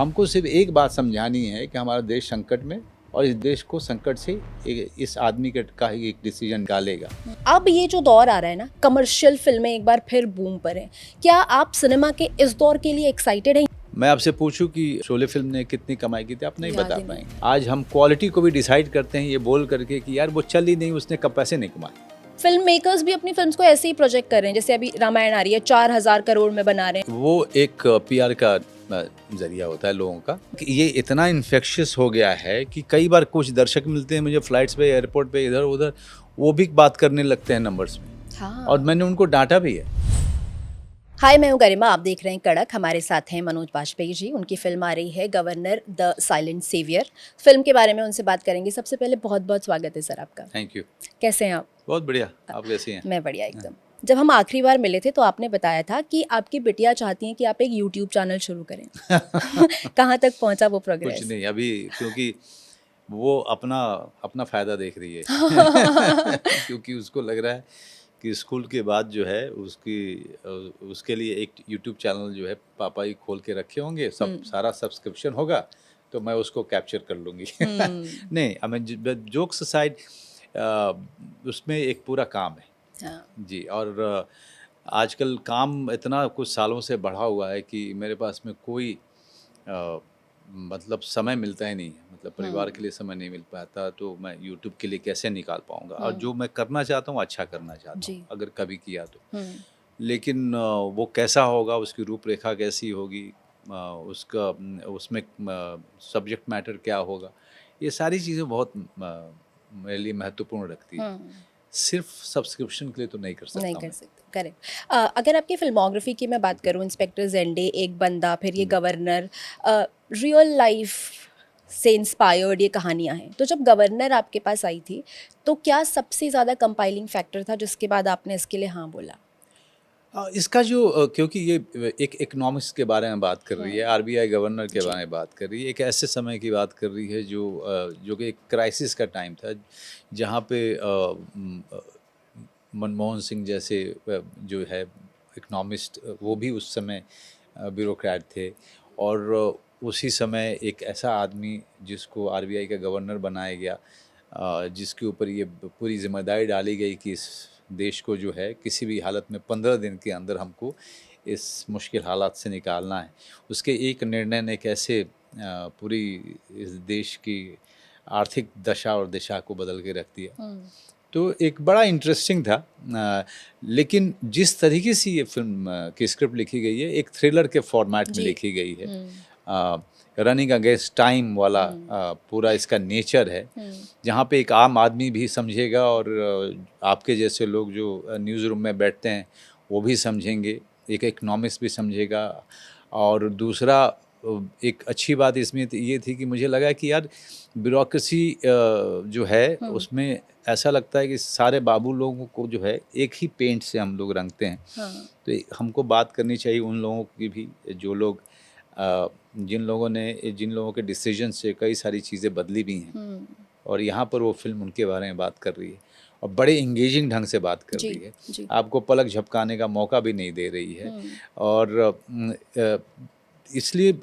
हमको सिर्फ एक बात समझानी है कि हमारा देश संकट में, और इस देश को संकट से इस आदमी का ही एक डिसीजन निकालेगा। अब ये जो दौर आ रहा है ना, कमर्शियल फिल्में एक बार फिर बूम पर हैं, क्या आप सिनेमा के इस दौर के लिए एक्साइटेड हैं? मैं आपसे पूछूं कि शोले फिल्म ने कितनी कमाई की थी, आप नहीं याद बता ही नहीं। पाएंगे। आज हम क्वालिटी को भी डिसाइड करते हैं ये बोल करके कि यार वो चल ही नहीं, उसने कब पैसे नहीं कमाए। फिल्म मेकर्स भी अपनी फिल्म्स को ऐसे ही प्रोजेक्ट कर रहे हैं, जैसे अभी रामायण आ रही है, 4,000 करोड़ में बना रहे हैं। वो एक पीआर का जरिया होता है लोगों का। कि ये इतना इन्फेक्शियस हो गया है कि कई बार कुछ दर्शक मिलते हैं मुझे फ्लाइट्स पे, एयरपोर्ट पे, इधर उधर, वो भी बात करने लगते हैं नंबर्स में। हाँ। और मैंने उनको डांटा भी है। हाय, मैं हूँ गरिमा, आप देख रहे हैं कड़क। हमारे साथ हैं मनोज बाजपेयी जी। उनकी फिल्म आ रही है governor the silent saviour. Film के बारे में उनसे बात करेंगे। सबसे पहले बहुत बहुत स्वागत है सर आपका। Thank you. कैसे हैं आप? बहुत बढ़िया, आप कैसी हैं? मैं बढ़िया एकदम। जब हम आखिरी बार मिले थे तो आपने बताया था कि आपकी बिटिया चाहती हैं कि आप एक यूट्यूब चैनल शुरू करें। कहाँ तक पहुँचा वो कुछ प्रोग्रेस? नहीं अभी, क्योंकि वो अपना अपना फ़ायदा देख रही है। क्योंकि उसको लग रहा है कि स्कूल के बाद जो है उसके लिए एक यूट्यूब चैनल जो है पापा ही खोल के रखे होंगे, सब सारा सब्सक्रिप्शन होगा तो मैं उसको कैप्चर कर लूँगी। नहीं, आई मीन जोक्स असाइड, उसमें एक पूरा काम है। हाँ। जी। और आजकल काम इतना कुछ सालों से बढ़ा हुआ है कि मेरे पास में कोई मतलब समय मिलता ही नहीं है। मतलब परिवार के लिए समय नहीं मिल पाता, तो मैं यूट्यूब के लिए कैसे निकाल पाऊंगा। और जो मैं करना चाहता हूँ अच्छा करना चाहता जी। हूँ, अगर कभी किया तो। लेकिन वो कैसा होगा, उसकी रूपरेखा कैसी होगी, उसका उसमें सब्जेक्ट मैटर क्या होगा, ये सारी चीज़ें बहुत मेरे लिए महत्वपूर्ण रखती है। सिर्फ सब्सक्रिप्शन के लिए तो नहीं कर सकता नहीं मैं। कर सकते, करेक्ट। अगर आपकी फिल्मोग्राफी की मैं बात करूं, इंस्पेक्टर ज़ेंडे, एक बंदा, फिर ये गवर्नर, रियल लाइफ से इंस्पायर्ड ये कहानियां हैं, तो जब गवर्नर आपके पास आई थी तो क्या सबसे ज़्यादा कंपाइलिंग फैक्टर था जिसके बाद आपने इसके लिए हाँ बोला? इसका जो क्योंकि ये एक इकोनॉमिक्स के बारे में बात कर रही है, आरबीआई गवर्नर के बारे में बात कर रही है, एक ऐसे समय की बात कर रही है जो कि एक क्राइसिस का टाइम था, जहाँ पे मनमोहन सिंह जैसे जो है इकोनॉमिस्ट, वो भी उस समय ब्यूरोक्रेट थे। और उसी समय एक ऐसा आदमी जिसको आरबीआई का गवर्नर बनाया गया, जिसके ऊपर ये पूरी जिम्मेदारी डाली गई कि इस देश को जो है किसी भी हालत में 15 दिन के अंदर हमको इस मुश्किल हालात से निकालना है। उसके एक निर्णय ने कैसे पूरी इस देश की आर्थिक दशा और दिशा को बदल के रख दिया। तो एक बड़ा इंटरेस्टिंग था। लेकिन जिस तरीके से ये फिल्म की स्क्रिप्ट लिखी गई है, एक थ्रिलर के फॉर्मेट में लिखी गई है, रनिंग अगेंस्ट टाइम वाला पूरा इसका नेचर है, जहाँ पे एक आम आदमी भी समझेगा और आपके जैसे लोग जो न्यूज़ रूम में बैठते हैं वो भी समझेंगे, एक इकोनॉमिस्ट भी समझेगा। और दूसरा एक अच्छी बात इसमें ये थी कि मुझे लगा कि यार ब्यूरोक्रेसी जो है उसमें ऐसा लगता है कि सारे बाबू लोगों को जो है एक ही पेंट से हम लोग रंगते हैं। तो हमको बात करनी चाहिए उन लोगों की भी जो लोग जिन लोगों के डिसीजन से कई सारी चीज़ें बदली भी हैं। और यहाँ पर वो फिल्म उनके बारे में बात कर रही है और बड़े इंगेजिंग ढंग से बात कर रही है, आपको पलक झपकाने का मौका भी नहीं दे रही है। और इसलिए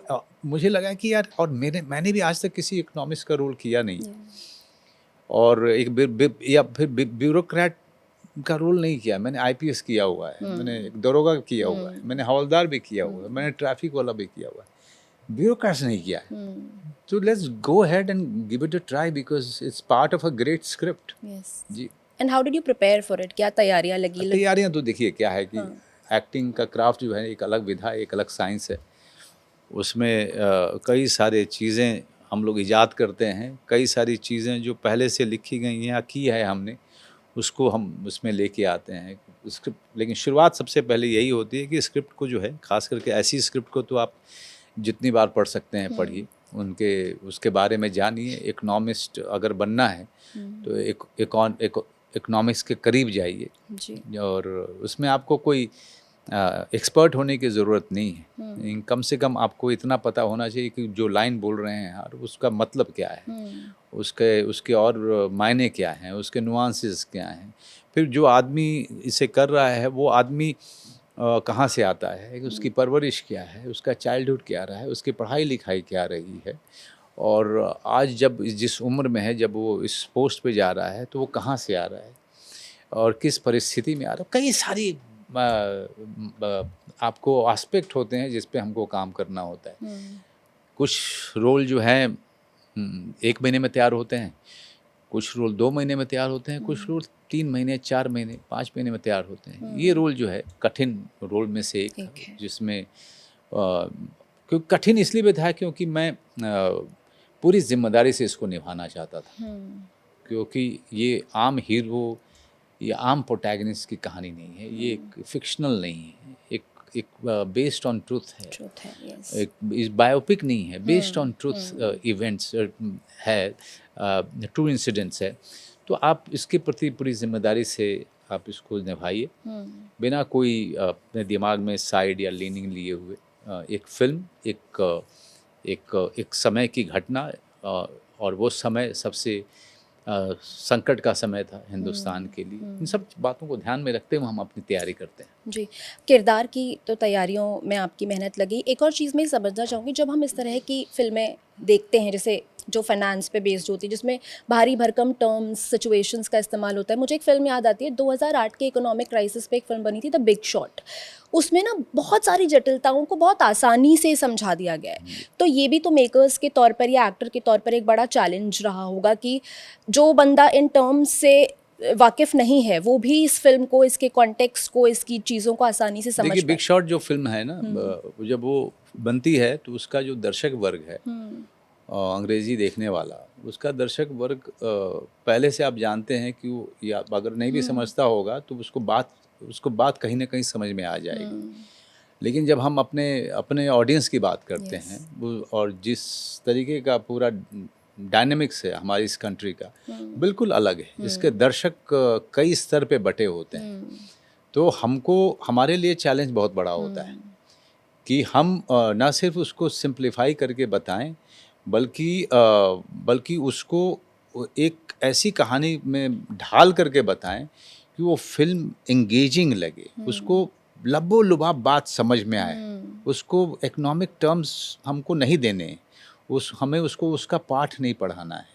मुझे लगा कि यार, और मैंने भी आज तक किसी इकोनॉमिस्ट का रोल किया नहीं, और एक या फिर ब्यूरोक्रेट का रोल नहीं किया। मैंने आईपीएस किया हुआ है, मैंने एक दरोगा किया हुआ है, मैंने हवलदार भी किया हुआ है, मैंने ट्रैफिक वाला भी किया हुआ है, ब्यूरोक्रेट्स नहीं किया है। तो let's go ahead and give it a try because it's part of a great script. जी। And how did you prepare for it? क्या तैयारियां लगी? तैयारियां तो देखिए क्या है कि एक्टिंग का क्राफ्ट जो है एक अलग विधा है, एक अलग साइंस है। उसमें कई सारे चीज़ें हम लोग इजाद करते हैं, कई सारी चीज़ें जो पहले से लिखी गई हैं या की है हमने, उसको हम उसमें लेके आते हैं स्क्रिप्ट। लेकिन शुरुआत सबसे पहले यही होती है कि स्क्रिप्ट को जो है, ख़ास करके ऐसी स्क्रिप्ट को तो आप जितनी बार पढ़ सकते हैं पढ़िए, उसके बारे में जानिए। इकोनॉमिस्ट अगर बनना है तो इकोनॉमिक्स के करीब जाइए, और उसमें आपको कोई एक्सपर्ट होने की ज़रूरत नहीं है। कम से कम आपको इतना पता होना चाहिए कि जो लाइन बोल रहे हैं यार उसका मतलब क्या है, उसके और मायने क्या हैं, उसके नुआंसेस क्या हैं। फिर जो आदमी इसे कर रहा है वो आदमी कहाँ से आता है, उसकी परवरिश क्या है, उसका चाइल्डहुड क्या रहा है, उसकी पढ़ाई लिखाई क्या रही है, और आज जब जिस उम्र में है, जब वो इस पोस्ट पे जा रहा है, तो वो कहाँ से आ रहा है और किस परिस्थिति में आ रहा है। कई सारी आपको एस्पेक्ट होते हैं जिस पे हमको काम करना होता है। कुछ रोल जो है 1 महीने में तैयार होते हैं, कुछ रोल 2 महीने में तैयार होते हैं, कुछ रोल 3 महीने, 4 महीने, 5 महीने में तैयार होते हैं। ये रोल जो है कठिन रोल में से एक है। जिसमें क्योंकि कठिन इसलिए भी था क्योंकि मैं पूरी जिम्मेदारी से इसको निभाना चाहता था, क्योंकि ये आम हीरो या आम प्रोटैगनिस्ट की कहानी नहीं है, ये एक फिक्शनल नहीं है, एक बेस्ड ऑन ट्रूथ है, yes. एक इस बायोपिक नहीं है, बेस्ड ऑन ट्रूथ इवेंट्स है, ट्रू इंसिडेंट्स है। तो आप इसके प्रति पूरी जिम्मेदारी से आप इसको निभाइए, बिना कोई अपने दिमाग में साइड या लीनिंग लिए हुए। एक फिल्म एक समय की घटना, और वो समय सबसे संकट का समय था हिंदुस्तान के लिए। इन सब बातों को ध्यान में रखते हुए हम अपनी तैयारी करते हैं। जी, किरदार की तो तैयारियों में आपकी मेहनत लगी। एक और चीज़ मैं समझना चाहूँगी, जब हम इस तरह की फ़िल्में देखते हैं, जैसे जो फाइनेंस पे बेस्ड होती है, जिसमें भारी भरकम टर्म्स, सिचुएशंस का इस्तेमाल होता है। मुझे एक फ़िल्म याद आती है, 2008 के इकोनॉमिक क्राइसिस पे एक फ़िल्म बनी थी, द बिग शॉट। उसमें ना बहुत सारी जटिलताओं को बहुत आसानी से समझा दिया गया है। तो ये भी तो मेकर्स के तौर पर या एक्टर के तौर पर एक बड़ा चैलेंज रहा होगा कि जो बंदा इन टर्म्स से वाकिफ़ नहीं है, वो भी इस फिल्म को, इसके कॉन्टेक्स्ट को, इसकी चीज़ों को आसानी से समझ देखिए, पाए। बिग शॉट जो फिल्म है ना, जब वो बनती है तो उसका जो दर्शक वर्ग है, अंग्रेजी देखने वाला, उसका दर्शक वर्ग पहले से आप जानते हैं कि वो, या अगर नहीं भी समझता होगा तो उसको बात कहीं ना कहीं समझ में आ जाएगी। लेकिन जब हम अपने ऑडियंस की बात करते हैं, और जिस तरीके का पूरा डायनेमिक्स है हमारी इस कंट्री का, बिल्कुल अलग है। इसके दर्शक कई स्तर पे बटे होते हैं। तो हमारे लिए चैलेंज बहुत बड़ा होता है कि हम ना सिर्फ उसको सिंप्लीफाई करके बताएं, बल्कि उसको एक ऐसी कहानी में ढाल करके बताएं कि वो फिल्म एंगेजिंग लगे, उसको लबो लुबाब बात समझ में आए, उसको इकोनॉमिक टर्म्स हमको नहीं देने, हमें उसको उसका पाठ नहीं पढ़ाना है।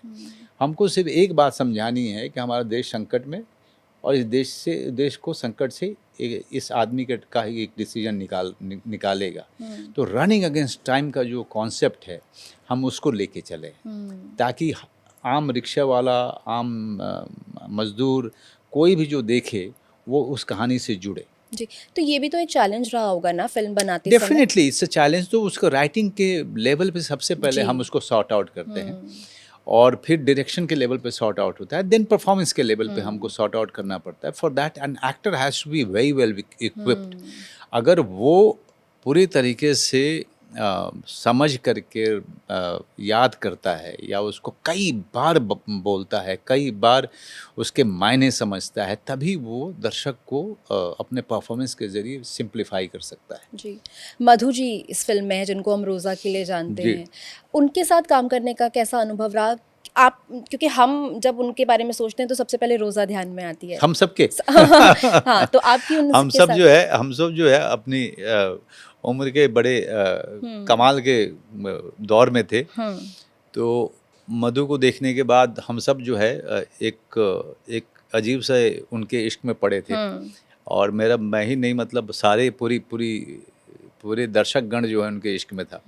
हमको सिर्फ एक बात समझानी है कि हमारा देश संकट में, और इस देश को संकट से इस आदमी का ही एक डिसीजन निकालेगा। तो रनिंग अगेंस्ट टाइम का जो कॉन्सेप्ट है, हम उसको लेके चले, ताकि आम रिक्शा वाला, आम मजदूर, कोई भी जो देखे वो उस कहानी से जुड़े। जी, तो ये भी तो एक चैलेंज रहा होगा ना फिल्म बनाते समय? Definitely it's a challenge. तो उसको राइटिंग के लेवल पे सबसे पहले हम उसको सॉर्ट आउट करते हैं, और फिर डायरेक्शन के लेवल पे सॉर्ट आउट होता है, देन परफॉर्मेंस के लेवल पे हमको सॉर्ट आउट करना पड़ता है। For that an actor has to be very well equipped. अगर वो पूरी तरीके से समझ करके याद करता है, या उसको कई बार बोलता है, कई बार उसके मायने समझता है, तभी वो दर्शक को अपने परफॉर्मेंस के ज़रिए सिंप्लीफाई कर सकता है। जी, मधु जी इस फिल्म में है, जिनको हम रोज़ा के लिए जानते जी। हैं। उनके साथ काम करने का कैसा अनुभव रहा? आप, क्योंकि हम जब उनके बारे में सोचते हैं तो सबसे पहले रोज़ा ध्यान में आती है। हम सबके हाँ, तो आपकी हम उनके सब साथ जो है अपनी उम्र के बड़े कमाल के दौर में थे। तो मधु को देखने के बाद हम सब जो है एक अजीब सा उनके इश्क में पड़े थे, और मैं ही नहीं, मतलब सारे पूरे दर्शक गण जो है उनके इश्क में था।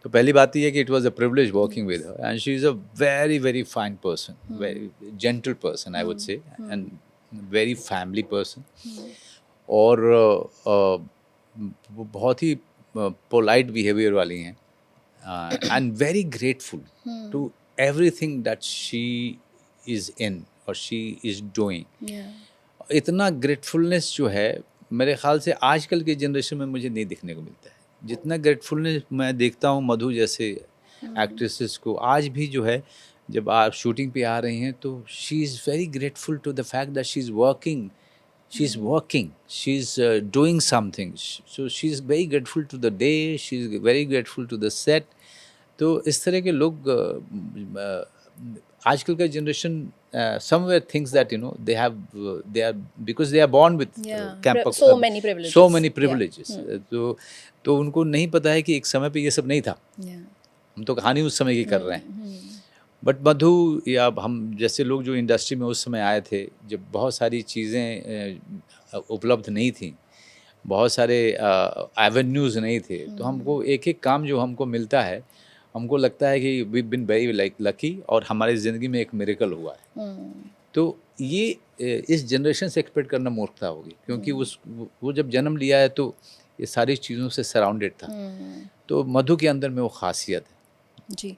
तो पहली बात ये है कि it was a privilege working with her, and she is a very very fine person, very gentle person I would say, and very family person, और वो बहुत ही पोलाइट बिहेवियर वाली हैं, and very grateful to everything that she is in और she is doing. इतना gratefulness जो है, मेरे ख्याल से आजकल की जनरेशन में मुझे नहीं देखने को मिलता है। जितना ग्रेटफुलनेस मैं देखता हूँ मधु जैसे एक्ट्रेसेस को, आज भी जो है, जब आप शूटिंग पे आ रही हैं तो she is very grateful to the fact that she is working, she is doing something, so she is very grateful to the day, she is very grateful to the set. तो इस तरह के लोग आजकल का generation somewhere thinks that they are because they are born with so many privileges. so many Yeah. privileges. तो उनको नहीं पता है कि एक समय पे ये सब नहीं था. Yeah. हम तो कहानी उस समय की कर रहे हैं. बट मधु या हम जैसे लोग जो इंडस्ट्री में उस समय आए थे, जब बहुत सारी चीज़ें उपलब्ध नहीं थी, बहुत सारे एवेन्यूज़ नहीं थे, तो हमको एक एक काम जो हमको मिलता है, हमको लगता है कि वी बिन वेरी लकी और हमारी ज़िंदगी में एक मिरेकल हुआ है. तो ये इस जनरेशन से एक्सपेक्ट करना मूर्खता होगी, क्योंकि वो जब जन्म लिया है तो ये सारी चीज़ों से सराउंडेड था. तो मधु के अंदर में वो खासियत है. जी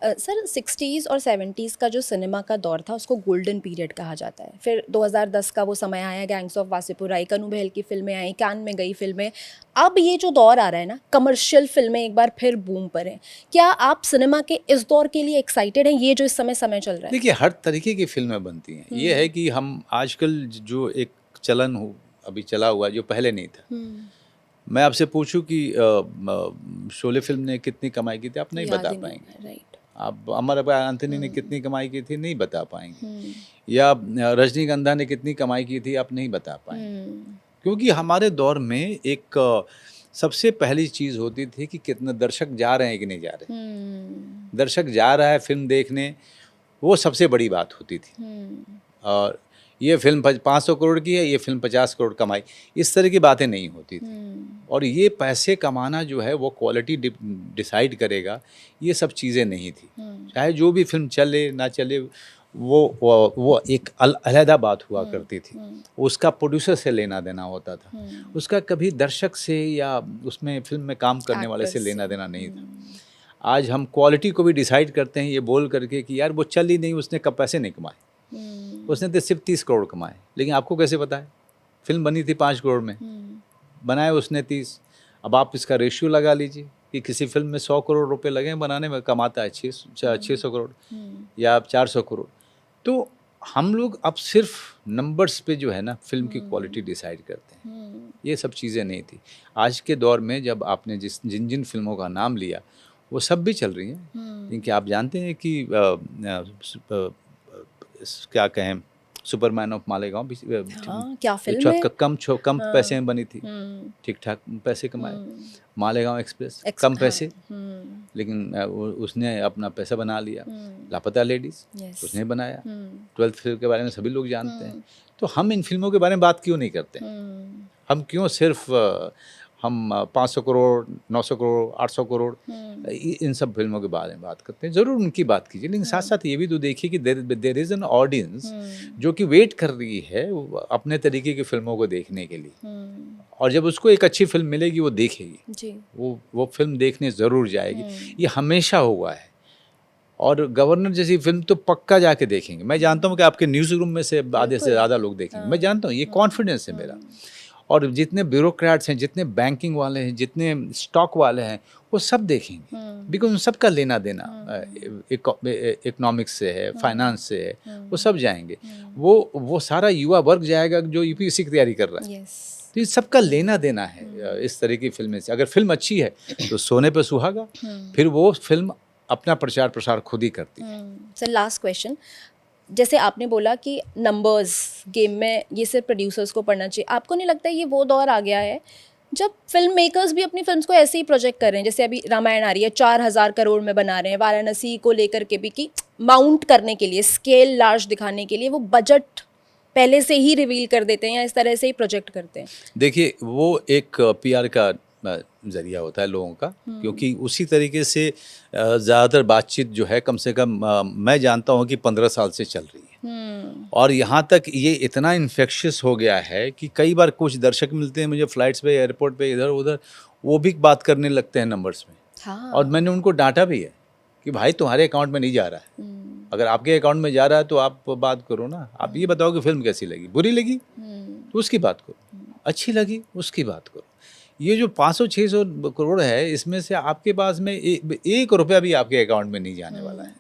सर, 60s और 70s का जो सिनेमा का दौर था उसको गोल्डन पीरियड कहा जाता है. फिर 2010 का वो समय आया, गैंग्स ऑफ वासेपुर आई, कनु बहल की फिल्में आई, कान में गई फिल्में. अब ये जो दौर आ रहा है ना, कमर्शियल फिल्में एक बार फिर बूम पर हैं. क्या आप सिनेमा के इस दौर के लिए एक्साइटेड हैं, ये जो इस समय चल रहा है? देखिए, हर तरीके की फिल्में बनती हैं. ये है कि हम आजकल जो एक चलन हो अभी चला हुआ जो पहले नहीं था. मैं आपसे पूछूं कि शोले फिल्म ने कितनी कमाई की थी, आप नहीं बता पाएंगे. राइट. आप अमर एंथनी ने कितनी कमाई की थी, नहीं बता पाएंगे. या रजनीगंधा ने कितनी कमाई की थी, आप नहीं बता पाएंगे. क्योंकि हमारे दौर में एक सबसे पहली चीज़ होती थी कि कितने दर्शक जा रहे हैं कि नहीं जा रहे. दर्शक जा रहा है फिल्म देखने, वो सबसे बड़ी बात होती थी. और ये फिल्म 500 करोड़ की है, ये फिल्म 50 करोड़ कमाई, इस तरह की बातें नहीं होती थी. और ये पैसे कमाना जो है वो क्वालिटी डिसाइड करेगा, ये सब चीज़ें नहीं थी. चाहे जो भी फिल्म चले ना चले, वो एक अलहदा बात हुआ करती थी. उसका प्रोड्यूसर से लेना देना होता था, उसका कभी दर्शक से या उसमें फिल्म में काम करने वाले से लेना देना नहीं था. आज हम क्वालिटी को भी डिसाइड करते हैं ये बोल करके कि यार वो चल ही नहीं, उसने कब पैसे नहीं कमाए, उसने तो सिर्फ 30 करोड़ कमाए. लेकिन आपको कैसे पता है? फिल्म बनी थी 5 करोड़ में, बनाए उसने 30. अब आप इसका रेशियो लगा लीजिए कि किसी फिल्म में 100 करोड़ रुपए लगे बनाने में, कमाता है 600 करोड़ या 400 करोड़. तो हम लोग अब सिर्फ नंबर्स पे जो है ना फिल्म की क्वालिटी डिसाइड करते हैं. ये सब चीज़ें नहीं थी. आज के दौर में जब आपने जिन जिन फिल्मों का नाम लिया वो सब भी चल रही हैं. क्योंकि आप जानते हैं कि क्या कहें, सुपरमैन ऑफ मालेगांव भी क्या फिल्म है? कम पैसे में बनी थी, ठीक ठाक पैसे कमाए. मालेगांव एक्सप्रेस कम पैसे, लेकिन उसने अपना पैसा बना लिया. लापता लेडीज उसने बनाया. 12th फिल्म के बारे में सभी लोग जानते हैं. तो हम इन फिल्मों के बारे में बात क्यों नहीं करते? हम क्यों सिर्फ हम 500 करोड़ 900 करोड़ 800 करोड़ इन सब फिल्मों के बारे में बात करते हैं? ज़रूर उनकी बात कीजिए, लेकिन साथ साथ ये भी तो देखिए कि देर इज़ एन ऑडियंस जो कि वेट कर रही है अपने तरीके की फिल्मों को देखने के लिए. और जब उसको एक अच्छी फिल्म मिलेगी वो देखेगी जी. वो फिल्म देखने ज़रूर जाएगी. ये हमेशा हुआ है. और गवर्नर जैसी फिल्म तो पक्का जाके देखेंगे. मैं जानता हूँ कि आपके न्यूज़ रूम में से आधे से ज़्यादा लोग देखेंगे. मैं जानता हूँ, ये कॉन्फिडेंस है मेरा. और जितने ब्यूरोक्रेट्स हैं, जितने बैंकिंग वाले हैं, जितने स्टॉक वाले हैं, वो सब देखेंगे. बिकॉज उन सबका लेना देना इकोनॉमिक्स से है, फाइनेंस से है. वो सब जाएंगे. वो सारा युवा वर्ग जाएगा जो यूपीएससी की तैयारी कर रहा है. तो ये सबका लेना देना है इस तरह की फिल्में से. अगर फिल्म अच्छी है तो सोने पे सुहागा, फिर वो फिल्म अपना प्रचार प्रसार खुद ही करती है. Sir, last question. जैसे आपने बोला कि नंबर्स गेम में ये सिर्फ प्रोड्यूसर्स को पढ़ना चाहिए, आपको नहीं लगता ये वो दौर आ गया है जब फिल्म मेकर्स भी अपनी फिल्म्स को ऐसे ही प्रोजेक्ट कर रहे हैं? जैसे अभी रामायण आ रही है, 4000 करोड़ में बना रहे हैं. वाराणसी को लेकर के भी कि माउंट करने के लिए, स्केल लार्ज दिखाने के लिए वो बजट पहले से ही रिवील कर देते हैं या इस तरह से ही प्रोजेक्ट करते हैं. देखिए, वो एक पीआर का ज़रिया होता है लोगों का, क्योंकि उसी तरीके से ज़्यादातर बातचीत जो है कम से कम मैं जानता हूँ कि 15 साल से चल रही है. और यहाँ तक ये इतना इन्फेक्शियस हो गया है कि कई बार कुछ दर्शक मिलते हैं मुझे फ्लाइट्स पे, एयरपोर्ट पे, इधर उधर, वो भी बात करने लगते हैं नंबर्स में. हाँ. और मैंने उनको डांटा भी है कि भाई तुम्हारे अकाउंट में नहीं जा रहा है. अगर आपके अकाउंट में जा रहा है तो आप बात करो ना. आप ये बताओ कि फिल्म कैसी लगी. बुरी लगी तो उसकी बात करो, अच्छी लगी उसकी बात करो. ये जो 500-600 करोड़ है, इसमें से आपके पास में 1 रुपया भी आपके अकाउंट में नहीं जाने वाला है.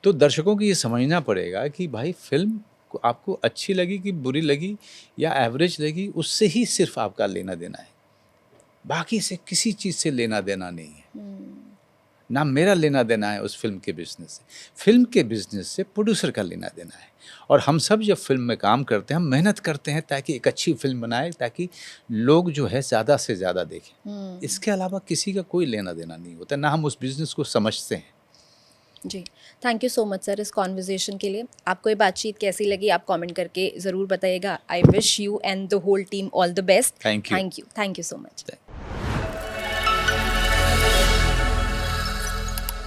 तो दर्शकों को ये समझना पड़ेगा कि भाई फिल्म आपको अच्छी लगी कि बुरी लगी या एवरेज लगी, उससे ही सिर्फ आपका लेना देना है. बाकी से किसी चीज़ से लेना देना नहीं है. ना मेरा लेना देना है उस फिल्म के बिजनेस से। फिल्म के बिजनेस से प्रोड्यूसर का लेना देना है। और हम सब जब फिल्म में काम करते हैं, हम मेहनत करते हैं ताकि एक अच्छी फिल्म बनाए, ताकि लोग जो है ज़्यादा से ज़्यादा देखें। इसके अलावा किसी का कोई लेना देना नहीं होता, ना हम उस बिज़नेस को समझते हैं। जी, thank you so much sir इस कॉन्वर्जेशन के लिए। आपको ये बातचीत कैसी लगी आप कमेंट करके ज़रूर बताइएगा। I wish you and the whole team all the best. Thank you. Thank you so much.